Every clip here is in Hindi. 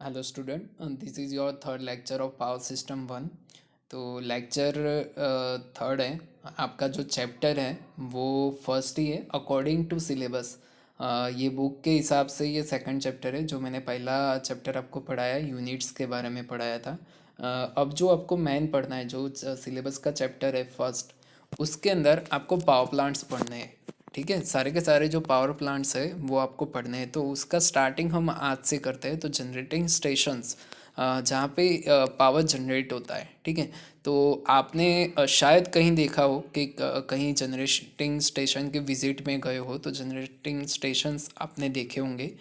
Hello student, this is your third lecture of power system one. तो लेक्चर थर्ड है। आपका जो चैप्टर है वो फर्स्ट ही है अकॉर्डिंग टू सिलेबस। ये बुक के हिसाब से ये सेकंड चैप्टर है। जो मैंने पहला चैप्टर आपको पढ़ाया यूनिट्स के बारे में पढ़ाया था। अब जो आपको मेन पढ़ना है जो सिलेबस का चैप्टर है फर्स्ट, उसके अंदर आपको पावर प्लांट्स पढ़ने हैं। ठीक है, सारे के सारे जो पावर प्लांट्स है वो आपको पढ़ने हैं। तो उसका स्टार्टिंग हम आज से करते हैं। तो जनरेटिंग स्टेशंस, जहाँ पे पावर जनरेट होता है। ठीक है, तो आपने शायद कहीं देखा हो कि कहीं जनरेटिंग स्टेशन के विजिट में गए हो तो जनरेटिंग स्टेशंस आपने देखे होंगे।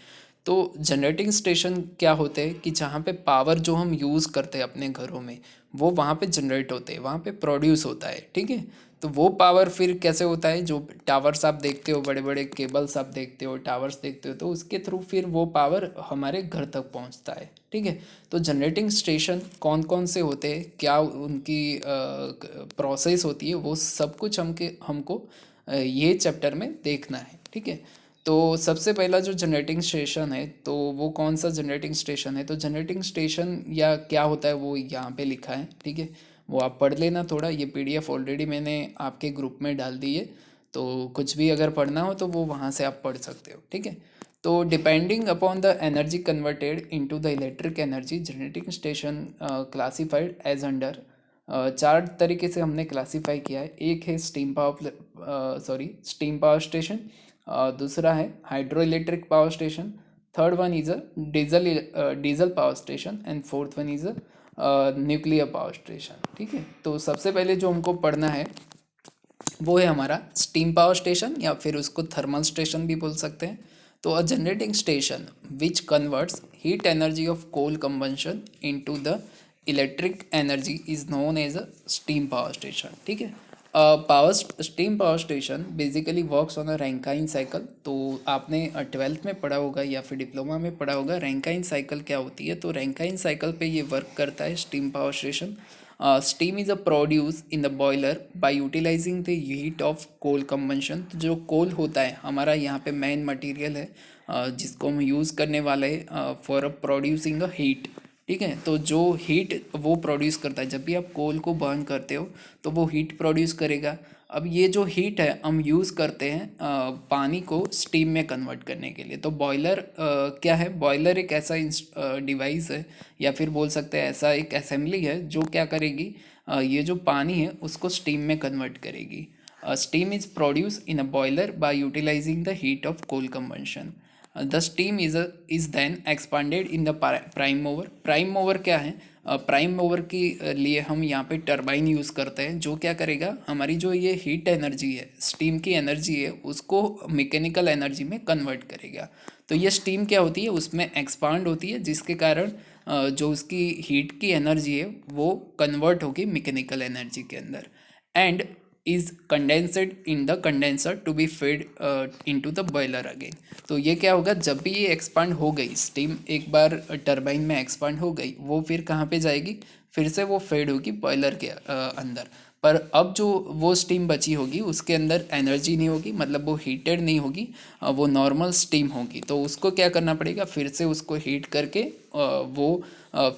तो जनरेटिंग स्टेशन क्या होते हैं कि जहाँ पे पावर जो हम यूज़ करते हैं अपने घरों में, वो वहाँ पे जनरेट होते हैं, वहाँ पे प्रोड्यूस होता है। ठीक है, तो वो पावर फिर कैसे होता है, जो टावर्स आप देखते हो, बड़े बड़े केबल्स आप देखते हो, टावर्स देखते हो, तो उसके थ्रू फिर वो पावर हमारे घर तक पहुंचता है। ठीक है, तो जनरेटिंग स्टेशन कौन कौन से होते हैं, क्या उनकी प्रोसेस होती है, वो सब कुछ हमको ये चैप्टर में देखना है। ठीक है, तो सबसे पहला जो जनरेटिंग स्टेशन है, तो वो कौन सा जनरेटिंग स्टेशन है, तो जनरेटिंग स्टेशन या क्या होता है वो यहाँ पे लिखा है। ठीक है, वो आप पढ़ लेना थोड़ा। ये पीडीएफ ऑलरेडी मैंने आपके ग्रुप में डाल दी है, तो कुछ भी अगर पढ़ना हो तो वो वहाँ से आप पढ़ सकते हो। ठीक है, तो depending upon the energy converted into the electric energy, generating station classified as under. चार तरीके से हमने क्लासीफाई किया है। एक है स्टीम पावर स्टेशन, दूसरा है hydro electric power station, third one is a diesel power station, and fourth one is a nuclear power station. ठीक है, तो सबसे पहले जो हमको पढ़ना है वो है हमारा स्टीम पावर स्टेशन, या फिर उसको थर्मल स्टेशन भी बोल सकते हैं। तो a generating station which converts heat energy of coal combustion into the electric energy is known as a steam power station. ठीक है, power steam power station basically works on a Rankine cycle. तो आपने ट्वेल्थ में पढ़ा होगा या फिर डिप्लोमा में पढ़ा होगा रैंकाइन साइकिल क्या होती है। तो रैंकाइन साइकिल पे ये वर्क करता है steam power station. Steam is a produce in the boiler by utilizing the heat of coal combustion. तो जो कोल होता है हमारा यहाँ पे मेन मटेरियल है, जिसको हम यूज़ करने वाले हैं फॉर प्रोड्यूसिंग अ हीट। ठीक है, तो जो हीट वो प्रोड्यूस करता है, जब भी आप कोल को बर्न करते हो तो वो हीट प्रोड्यूस करेगा। अब ये जो हीट है हम यूज़ करते हैं पानी को स्टीम में कन्वर्ट करने के लिए। तो बॉयलर क्या है, बॉयलर एक ऐसा डिवाइस है, या फिर बोल सकते हैं ऐसा एक असेंबली है जो क्या करेगी, ये जो पानी है उसको स्टीम में कन्वर्ट करेगी। Steam is produce in a boiler by utilizing the heat of coal combustion. The steam is then expanded in the prime mover. Prime mover क्या है, प्राइम मूवर के लिए हम यहाँ पे टरबाइन यूज़ करते हैं, जो क्या करेगा, हमारी जो ये हीट एनर्जी है, स्टीम की एनर्जी है, उसको मैकेनिकल एनर्जी में कन्वर्ट करेगा। तो ये स्टीम क्या होती है, उसमें एक्सपांड होती है, जिसके कारण जो उसकी हीट की एनर्जी है वो कन्वर्ट होगी मैकेनिकल एनर्जी के अंदर, and is condensed in the condenser to be fed into the boiler again. तो ये क्या होगा, जब भी ये एक्सपांड हो गई स्टीम, एक बार टरबाइन में एक्सपांड हो गई, वो फिर कहाँ पे जाएगी, फिर से वो फेड होगी बॉयलर के अंदर। पर अब जो वो स्टीम बची होगी उसके अंदर एनर्जी नहीं होगी, मतलब वो हीटेड नहीं होगी, वो नॉर्मल स्टीम होगी। तो उसको क्या करना पड़ेगा, फिर से उसको हीट करके वो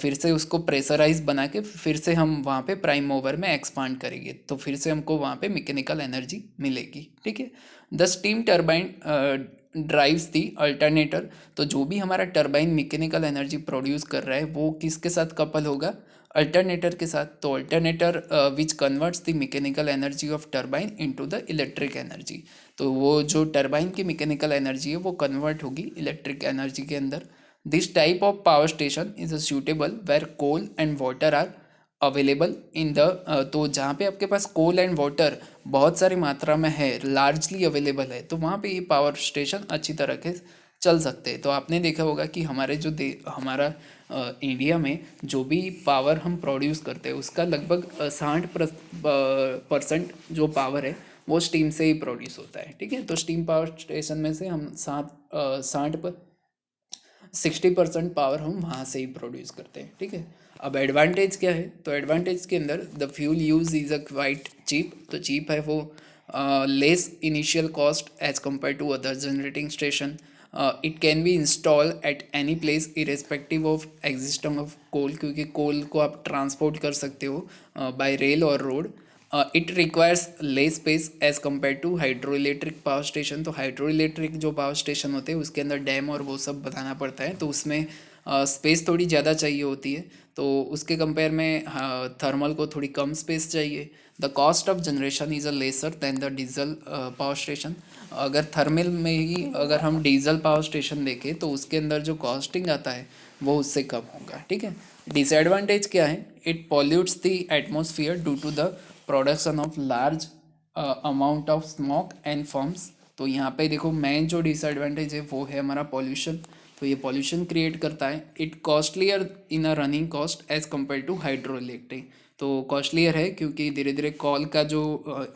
फिर से उसको प्रेशराइज बना के फिर से हम वहाँ पे प्राइम मूवर में एक्सपांड करेंगे, तो फिर से हमको वहाँ पे मैकेनिकल एनर्जी मिलेगी। ठीक है, the steam turbine drives the alternator. तो जो भी हमारा टरबाइन मैकेनिकल एनर्जी प्रोड्यूस कर रहा है वो किसके साथ कपल होगा, अल्टरनेटर के साथ। तो alternator which converts the mechanical energy of turbine into the electric energy. तो वो जो टरबाइन की मैकेनिकल एनर्जी है वो कन्वर्ट होगी इलेक्ट्रिक एनर्जी के अंदर। This type of power station is suitable where coal and water are available in the. तो जहाँ पे आपके पास कोल एंड वाटर बहुत सारी मात्रा में है, लार्जली अवेलेबल है, तो वहाँ पे ये पावर स्टेशन अच्छी तरह के चल सकते हैं। तो आपने देखा होगा कि हमारे जो हमारा इंडिया में जो भी पावर हम प्रोड्यूस करते हैं उसका लगभग 60% जो पावर है वो स्टीम से ही प्रोड्यूस होता है। ठीक है, तो स्टीम पावर स्टेशन में से हम 60% पावर हम वहाँ से ही प्रोड्यूस करते हैं। ठीक है, अब एडवांटेज क्या है, तो एडवांटेज के अंदर the fuel use is a quite cheap. तो चीप है वो, less initial cost as compare to other generating station. It can be install at any place irrespective of existence of coal, क्योंकि कोल को आप ट्रांसपोर्ट कर सकते हो बाय रेल और road. It requires less space as compare to hydro electric power station. तो हाइड्रो इलेक्ट्रिक जो पावर स्टेशन होते हैं उसके अंदर डैम और वो सब बनाना पड़ता है, तो उसमें स्पेस थोड़ी ज़्यादा चाहिए होती है. तो उसके कंपेयर में थर्मल को थोड़ी कम स्पेस चाहिए. The cost of generation is a lesser than the diesel power station. अगर थर्मल में ही अगर हम डीजल पावर स्टेशन देखें तो उसके अंदर जो कॉस्टिंग आता है वो उससे कम होगा. ठीक है. डिसएडवांटेज क्या है? It pollutes the atmosphere due to the production of large amount of smoke and forms. तो यहाँ पे देखो मेन जो डिसएडवांटेज है वो है हमारा पॉल्यूशन. तो ये पॉल्यूशन क्रिएट करता है. It costlier in a running cost as compare to hydro electric. तो कॉस्टलियर है क्योंकि धीरे धीरे कॉल का जो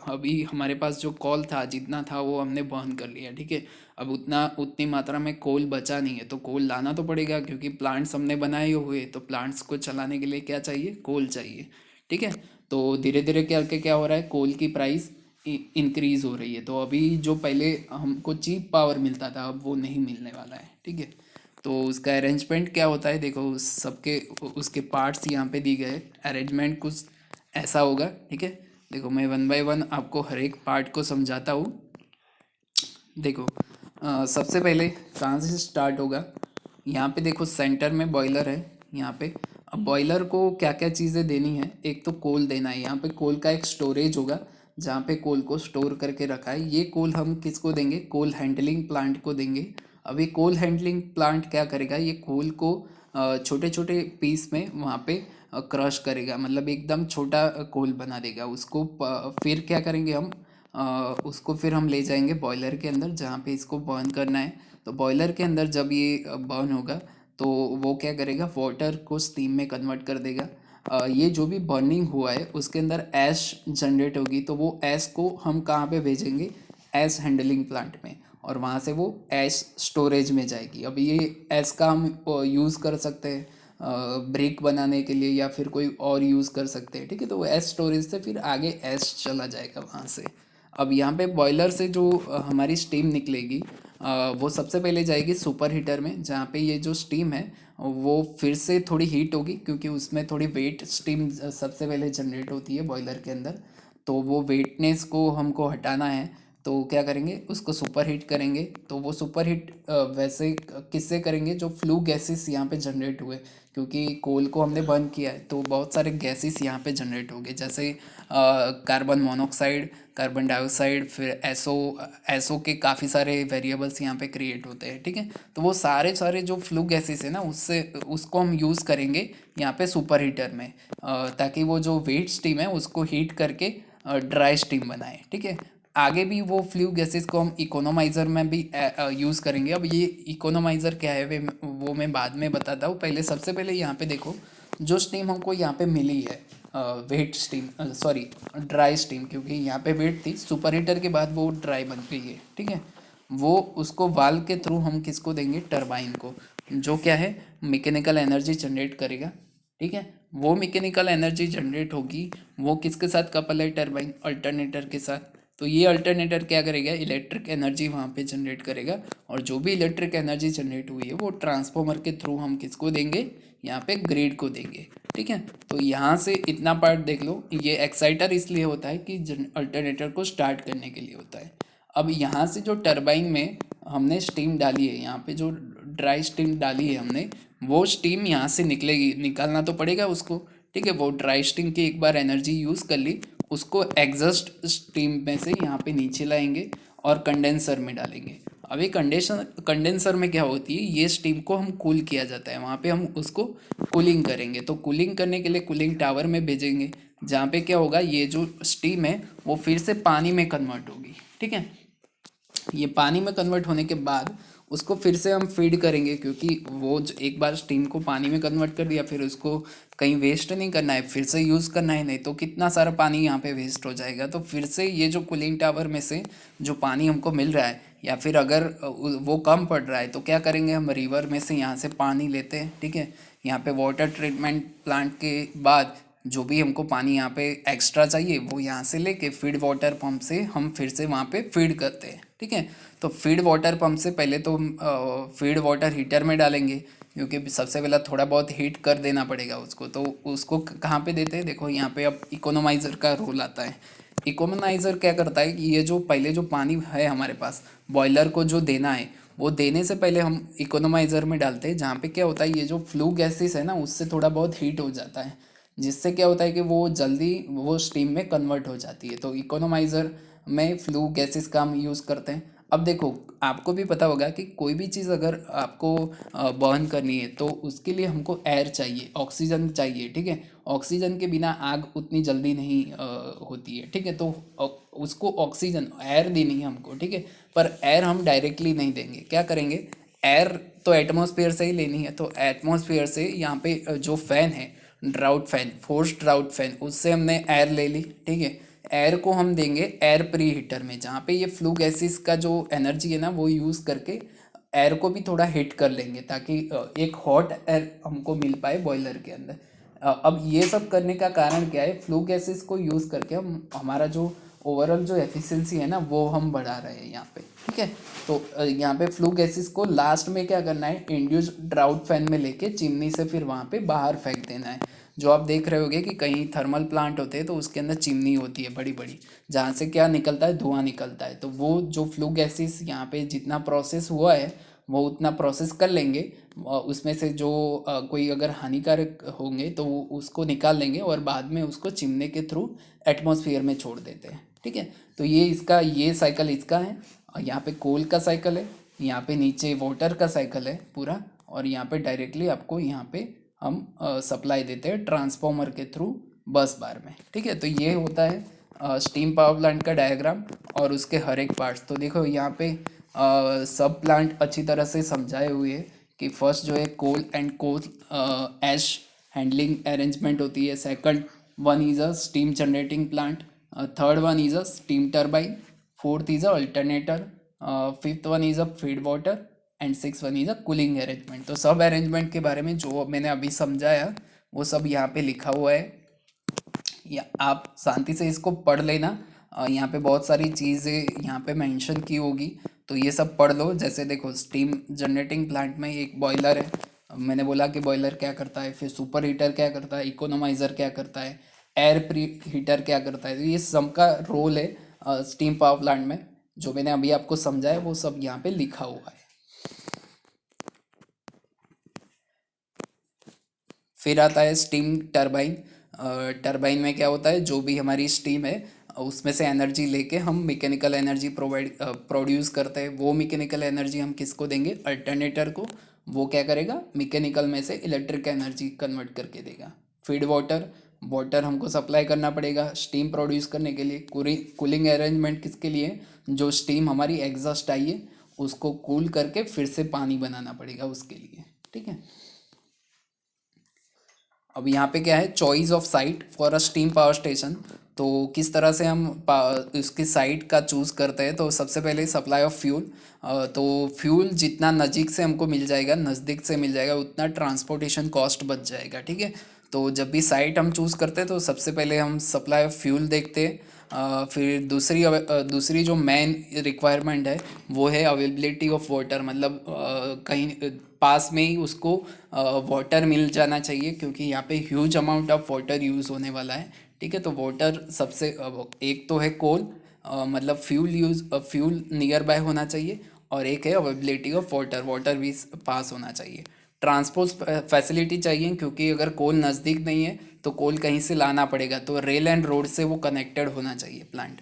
अभी हमारे पास जो कॉल था जितना था वो हमने बर्न कर लिया. ठीक है. अब उतनी मात्रा में कोल बचा नहीं है, तो कोल लाना तो पड़ेगा क्योंकि प्लांट्स हमने बनाए हुए, तो प्लांट्स को चलाने के लिए क्या चाहिए? कोल चाहिए. ठीक है. तो धीरे धीरे करके क्या हो रहा है? कोल की प्राइस इंक्रीज हो रही है. तो अभी जो पहले हमको चीप पावर मिलता था अब वो नहीं मिलने वाला है. ठीक है. तो उसका अरेंजमेंट क्या होता है? देखो उस सबके उसके पार्ट्स यहाँ पे दिए गए. अरेंजमेंट कुछ ऐसा होगा. ठीक है. देखो मैं वन बाय वन आपको हर एक पार्ट को समझाता हूँ. देखो सबसे पहले कहाँ से स्टार्ट होगा? यहाँ पे देखो सेंटर में बॉयलर है यहाँ पे. अब बॉयलर को क्या क्या चीज़ें देनी है? एक तो कोल देना है. यहाँ पे कोल का एक स्टोरेज होगा जहाँ पे कोल को स्टोर करके रखा है. ये कोल हम किसको देंगे? कोल हैंडलिंग प्लांट को देंगे. अब ये कोल हैंडलिंग प्लांट क्या करेगा? ये कोल को छोटे छोटे पीस में वहाँ पे क्रश करेगा, मतलब एकदम छोटा कोल बना देगा उसको. फिर क्या करेंगे हम? उसको फिर हम ले जाएंगे बॉयलर के अंदर जहाँ पे इसको बर्न करना है. तो बॉयलर के अंदर जब ये बर्न होगा तो वो क्या करेगा? वाटर को स्टीम में कन्वर्ट कर देगा. ये जो भी बर्निंग हुआ है उसके अंदर ऐश जनरेट होगी, तो वो ऐश को हम कहाँ पे भेजेंगे? ऐश हैंडलिंग प्लांट में, और वहाँ से वो ऐश स्टोरेज में जाएगी. अब ये ऐश का हम यूज़ कर सकते हैं ब्रिक बनाने के लिए या फिर कोई और यूज़ कर सकते हैं. ठीक है. तो वो ऐश स्टोरेज से फिर आगे ऐश चला जाएगा वहाँ से. अब यहाँ पे बॉयलर से जो हमारी स्टीम निकलेगी वो सबसे पहले जाएगी सुपर हीटर में, जहाँ पे ये जो स्टीम है वो फिर से थोड़ी हीट होगी क्योंकि उसमें थोड़ी वेट स्टीम सबसे पहले जनरेट होती है बॉयलर के अंदर. तो वो वेटनेस को हमको हटाना है, तो क्या करेंगे? उसको सुपर हीट करेंगे. तो वो सुपर हीट वैसे किससे करेंगे? जो फ्लू गैसेस यहाँ पे जनरेट हुए, क्योंकि कोल को हमने बर्न किया है तो बहुत सारे गैसेस यहाँ पे जनरेट हो गए, जैसे कार्बन मोनोऑक्साइड, कार्बन डाइऑक्साइड, फिर एसओ के काफ़ी सारे वेरिएबल्स यहाँ पे क्रिएट होते हैं. ठीक है. तो वो सारे सारे जो फ्लू गैसेस है ना उससे उसको हम यूज़ करेंगे यहाँ पे सुपर हीटर में, ताकि वो जो वेट स्टीम है उसको हीट करके ड्राई स्टीम बनाए. ठीक है. आगे भी वो फ्लू गैसेस को हम इकोनोमाइज़र में भी यूज़ करेंगे. अब ये इकोनोमाइज़र क्या है वो मैं बाद में बताता हूँ. पहले सबसे पहले यहाँ पे देखो जो स्टीम हमको यहाँ पे मिली है wet steam, sorry dry steam, क्योंकि यहाँ पे वेट थी, सुपर हीटर के बाद वो ड्राई बन गई है. ठीक है. वो उसको वाल्व के थ्रू हम किसको देंगे? टरबाइन को, जो क्या है? मैकेनिकल एनर्जी जनरेट करेगा. ठीक है. वो मैकेनिकल एनर्जी जनरेट होगी, वो किसके साथ कपल है? टरबाइन अल्टरनेटर के साथ. तो ये अल्टरनेटर क्या करेगा? इलेक्ट्रिक एनर्जी वहाँ पे जनरेट करेगा, और जो भी इलेक्ट्रिक एनर्जी जनरेट हुई है वो ट्रांसफॉर्मर के थ्रू हम किसको देंगे? यहाँ पे ग्रिड को देंगे. ठीक है. तो यहाँ से इतना पार्ट देख लो. ये एक्साइटर इसलिए होता है कि अल्टरनेटर को स्टार्ट करने के लिए होता है. अब यहाँ से जो टरबाइन में हमने स्टीम डाली है, यहाँ पे जो ड्राई स्टीम डाली है हमने, वो स्टीम यहाँ से निकलेगी, निकालना तो पड़ेगा उसको. ठीक है. वो ड्राई स्टीम की एक बार एनर्जी यूज़ कर ली, उसको एग्जॉस्ट स्टीम में से यहाँ पे नीचे लाएंगे और कंडेंसर में डालेंगे. अब ये कंडेंसर में क्या होती है? ये स्टीम को हम कूल किया जाता है, वहाँ पे हम उसको कूलिंग करेंगे. तो कूलिंग करने के लिए कूलिंग टावर में भेजेंगे, जहाँ पे क्या होगा? ये जो स्टीम है वो फिर से पानी में कन्वर्ट होगी. ठीक है. ये पानी में कन्वर्ट होने के बाद उसको फिर से हम फीड करेंगे, क्योंकि वो जो एक बार स्टीम को पानी में कन्वर्ट कर दिया, फिर उसको कहीं वेस्ट नहीं करना है, फिर से यूज़ करना है, नहीं तो कितना सारा पानी यहाँ पे वेस्ट हो जाएगा. तो फिर से ये जो कूलिंग टावर में से जो पानी हमको मिल रहा है, या फिर अगर वो कम पड़ रहा है तो क्या करेंगे? हम रिवर में से यहाँ से पानी लेते हैं. ठीक है. यहाँ पे वाटर ट्रीटमेंट प्लांट के बाद जो भी हमको पानी यहाँ पे एक्स्ट्रा चाहिए वो यहाँ से लेके फीड वाटर पंप से हम फिर से वहाँ पे फीड करते हैं, ठीक है। तो फीड वाटर पंप से पहले तो फीड वाटर हीटर में डालेंगे, क्योंकि सबसे पहला थोड़ा बहुत हीट कर देना पड़ेगा उसको। तो उसको कहाँ पे देते हैं, देखो यहाँ पे अब इकोनोमाइज़र का रोल आता है। इकोनोमाइज़र क्या करता है कि ये जो पहले जो पानी है हमारे पास बॉयलर को जो देना है, वो देने से पहले हम इकोनोमाइज़र में डालते हैं, जहाँ पे क्या होता है ये जो फ्लू गैसेस है ना उससे थोड़ा बहुत हीट हो जाता है, जिससे क्या होता है कि वो जल्दी वो स्टीम में कन्वर्ट हो जाती है। तो इकोनोमाइज़र में फ्लू गैसेस का हम यूज़ करते हैं। अब देखो, आपको भी पता होगा कि कोई भी चीज़ अगर आपको बर्न करनी है तो उसके लिए हमको एयर चाहिए, ऑक्सीजन चाहिए, ठीक है। ऑक्सीजन के बिना आग उतनी जल्दी नहीं होती है, ठीक है। तो उसको ऑक्सीजन एयर देनी है हमको, ठीक है। पर एयर हम डायरेक्टली नहीं देंगे, क्या करेंगे, एयर तो एटमॉस्फेयर से ही लेनी है। तो एटमॉस्फेयर से यहाँ पे जो फैन है, drought fan, force drought fan, उससे हमने एयर ले ली, ठीक है। एयर को हम देंगे एयर प्री हीटर में, जहाँ पे ये फ्लू गैसेस का जो एनर्जी है ना वो यूज़ करके एयर को भी थोड़ा हीट कर लेंगे, ताकि एक हॉट एयर हमको मिल पाए बॉयलर के अंदर। अब ये सब करने का कारण क्या है, फ्लू गैसेस को यूज़ करके हम हमारा जो ओवरऑल जो एफिशिएंसी है ना वो हम बढ़ा रहे हैं यहाँ पे, ठीक है। तो यहाँ पे फ्लू गैसेस को लास्ट में क्या करना है, इंड्यूस ड्राउट फैन में लेके चिमनी से फिर वहाँ पे बाहर फेंक देना है। जो आप देख रहे होगे कि कहीं थर्मल प्लांट होते हैं तो उसके अंदर चिमनी होती है बड़ी बड़ी, जहाँ से क्या निकलता है, धुआं निकलता है। तो वो जो फ्लू गैसेस यहाँ पे जितना प्रोसेस हुआ है वो उतना प्रोसेस कर लेंगे, उसमें से जो कोई अगर हानिकारक होंगे तो वो उसको निकाल लेंगे और बाद में उसको चिमने के थ्रू एटमॉस्फेयर में छोड़ देते हैं, ठीक है। तो ये इसका ये साइकिल इसका है। और यहाँ पे कोल का साइकिल है, यहाँ पे नीचे वाटर का साइकिल है पूरा, और यहाँ पे डायरेक्टली आपको यहाँ पे हम सप्लाई देते हैं ट्रांसफॉर्मर के थ्रू बस बार में, ठीक है। तो ये होता है स्टीम पावर प्लांट का डायग्राम और उसके हर एक पार्ट्स। तो देखो यहाँ पे सब प्लांट अच्छी तरह से समझाए हुए हैं कि फर्स्ट जो है coal and coal ash handling arrangement होती है, second one is a steam generating plant, third one is a steam turbine, fourth is a alternator, fifth one is a feed water and six one is a cooling arrangement. तो सब अरेंजमेंट के बारे में जो मैंने अभी समझाया वो सब यहाँ पे लिखा हुआ है, या आप शांति से इसको पढ़ लेना। यहाँ पे बहुत सारी चीज़ें यहाँ पे मेंशन की होगी, तो ये सब पढ़ लो। जैसे देखो, स्टीम जनरेटिंग प्लांट में एक बॉयलर है, मैंने बोला कि बॉयलर क्या करता है, फिर सुपर हीटर क्या करता है, इकोनोमाइज़र क्या करता है, एयर प्री हीटर क्या करता है। तो ये सबका रोल है स्टीम पावर प्लांट में। जो मैंने अभी आपको समझाया वो सब यहाँ पे लिखा हुआ है। फिर आता है स्टीम टरबाइन। टरबाइन में क्या होता है, जो भी हमारी स्टीम है उसमें से एनर्जी लेके हम मैकेनिकल एनर्जी प्रोड्यूस करते हैं। वो मैकेनिकल एनर्जी हम किसको देंगे, अल्टरनेटर को। वो क्या करेगा, मैकेनिकल में से इलेक्ट्रिक एनर्जी कन्वर्ट करके देगा। फीड वाटर, वाटर हमको सप्लाई करना पड़ेगा स्टीम प्रोड्यूस करने के लिए। कूलिंग अरेंजमेंट किसके लिए, जो स्टीम हमारी एग्जॉस्ट आई है उसको कूल करके फिर से पानी बनाना पड़ेगा उसके लिए, ठीक है। अब यहाँ पे क्या है, choice of site for a steam power station. तो किस तरह से हम उसकी साइट का चूज़ करते हैं, तो सबसे पहले सप्लाई ऑफ फ्यूल। तो फ्यूल जितना नज़दीक से हमको मिल जाएगा, नज़दीक से मिल जाएगा, उतना ट्रांसपोर्टेशन कॉस्ट बच जाएगा, ठीक है। तो जब भी साइट हम चूज़ करते हैं तो सबसे पहले हम सप्लाई ऑफ फ्यूल देखते हैं। फिर दूसरी जो मेन रिक्वायरमेंट है वो है अवेलेबिलिटी ऑफ वाटर, मतलब कहीं पास में ही उसको वाटर मिल जाना चाहिए, क्योंकि यहाँ पे huge amount of water use होने वाला है, ठीक है। तो वाटर सबसे एक तो है कोल, मतलब फ्यूल नियर बाय होना चाहिए, और एक है अवेलेबिलिटी ऑफ वाटर, वाटर भी पास होना चाहिए। ट्रांसपोर्ट फैसिलिटी चाहिए, क्योंकि अगर कोल नज़दीक नहीं है तो कोल कहीं से लाना पड़ेगा, तो रेल एंड रोड से वो कनेक्टेड होना चाहिए plant.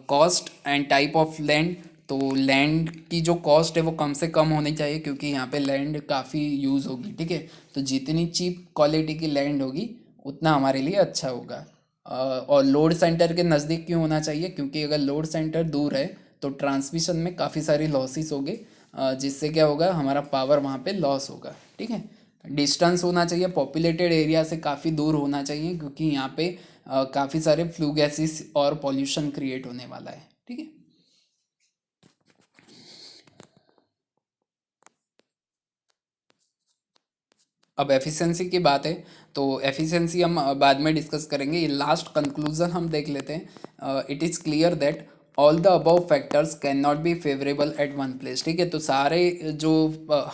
Cost and type of land, तो लैंड की जो कॉस्ट है वो कम से कम होनी चाहिए, क्योंकि यहाँ पे लैंड काफ़ी यूज़ होगी, ठीक है। तो जितनी चीप क्वालिटी की लैंड होगी उतना हमारे लिए अच्छा होगा। और लोड सेंटर के नज़दीक क्यों होना चाहिए, क्योंकि अगर लोड सेंटर दूर है तो ट्रांसमिशन में काफ़ी सारी लॉसेस होंगे, जिससे क्या होगा, हमारा पावर वहाँ पे लॉस होगा, ठीक है। डिस्टेंस होना चाहिए, पॉपुलेटेड एरिया से काफ़ी दूर होना चाहिए, क्योंकि यहाँ पे काफ़ी सारे फ्लू गैसेस और पॉल्यूशन क्रिएट होने वाला है, ठीक है। अब एफिशिएंसी की बात है, तो एफिशिएंसी हम बाद में डिस्कस करेंगे। ये लास्ट कंक्लूजन हम देख लेते हैं। It is clear that all the above factors can not be favourable at one place. ठीक है, तो सारे जो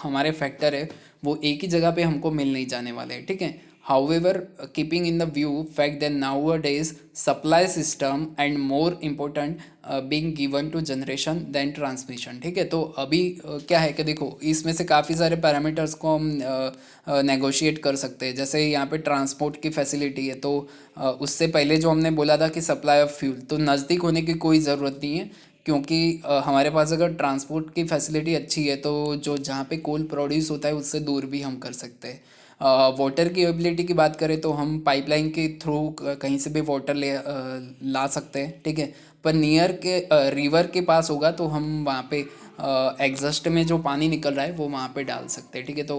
हमारे फैक्टर है वो एक ही जगह पे हमको मिल नहीं जाने वाले हैं। ठीक है, however keeping in the view fact that nowadays supply system and more important being given to generation than transmission. ठीक है, तो अभी क्या है कि देखो इसमें से काफ़ी सारे पैरामीटर्स को हम नेगोशिएट कर सकते हैं। जैसे यहाँ पे ट्रांसपोर्ट की फैसिलिटी है, तो उससे पहले जो हमने बोला था कि सप्लाई ऑफ फ्यूल, तो नज़दीक होने की कोई ज़रूरत नहीं है, क्योंकि हमारे पास अगर ट्रांसपोर्ट की फैसिलिटी अच्छी है तो जो जहाँ पे कोल प्रोड्यूस होता है उससे दूर भी हम कर सकते हैं। वाटर की एबिलिटी की बात करें तो हम पाइपलाइन के थ्रू कहीं से भी वाटर ला सकते हैं। ठीक है, पर नियर के रिवर के पास होगा तो हम वहाँ पे एग्जस्ट में जो पानी निकल रहा है वो वहाँ पे डाल सकते हैं। ठीक है, तो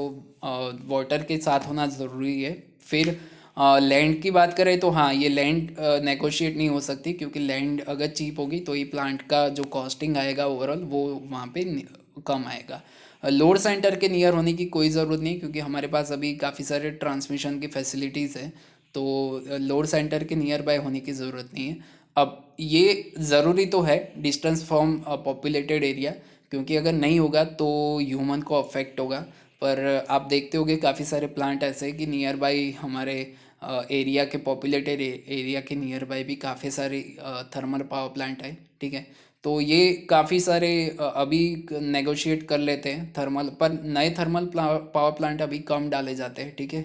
वाटर के साथ होना ज़रूरी है। फिर लैंड की बात करें तो हाँ, ये लैंड नेगोशिएट नहीं हो सकती, क्योंकि लैंड अगर चीप होगी तो ये प्लांट का जो कॉस्टिंग आएगा ओवरऑल वो वहाँ पे कम आएगा। लोड सेंटर के नियर होने की कोई ज़रूरत नहीं, क्योंकि हमारे पास अभी काफ़ी सारे ट्रांसमिशन की फैसिलिटीज़ है, तो लोड सेंटर के नियर बाय होने की ज़रूरत नहीं है। अब ये ज़रूरी तो है डिस्टेंस फ्रॉम पॉपुलेटेड एरिया, क्योंकि अगर नहीं होगा तो ह्यूमन को अफेक्ट होगा। पर आप देखते होगे काफ़ी सारे प्लांट ऐसे हैं कि नियर बाई हमारे एरिया के पॉपुलेटेड एरिया के नियर बाई भी काफ़ी सारे थर्मल पावर प्लांट है। ठीक है, तो ये काफ़ी सारे अभी नेगोशिएट कर लेते हैं थर्मल, पर नए थर्मल पावर प्लांट अभी कम डाले जाते हैं। ठीक है,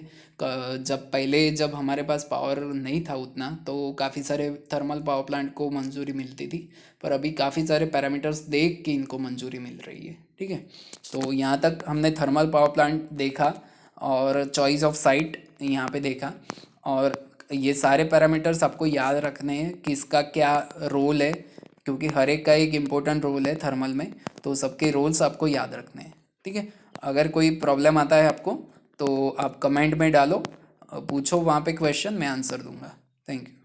जब हमारे पास पावर नहीं था उतना, तो काफ़ी सारे थर्मल पावर प्लांट को मंजूरी मिलती थी, पर अभी काफ़ी सारे पैरामीटर्स देख के इनको मंजूरी मिल रही है। ठीक है, तो यहाँ तक हमने थर्मल पावर प्लांट देखा और चॉइस ऑफ साइट यहाँ पे देखा, और ये सारे पैरामीटर्स आपको याद रखने हैं किसका क्या रोल है, क्योंकि हर एक का एक इम्पोर्टेंट रोल है थर्मल में, तो सबके रोल्स आपको याद रखने हैं। ठीक है, अगर कोई प्रॉब्लम आता है आपको तो आप कमेंट में डालो, पूछो वहाँ पे क्वेश्चन, मैं आंसर दूंगा। Thank you.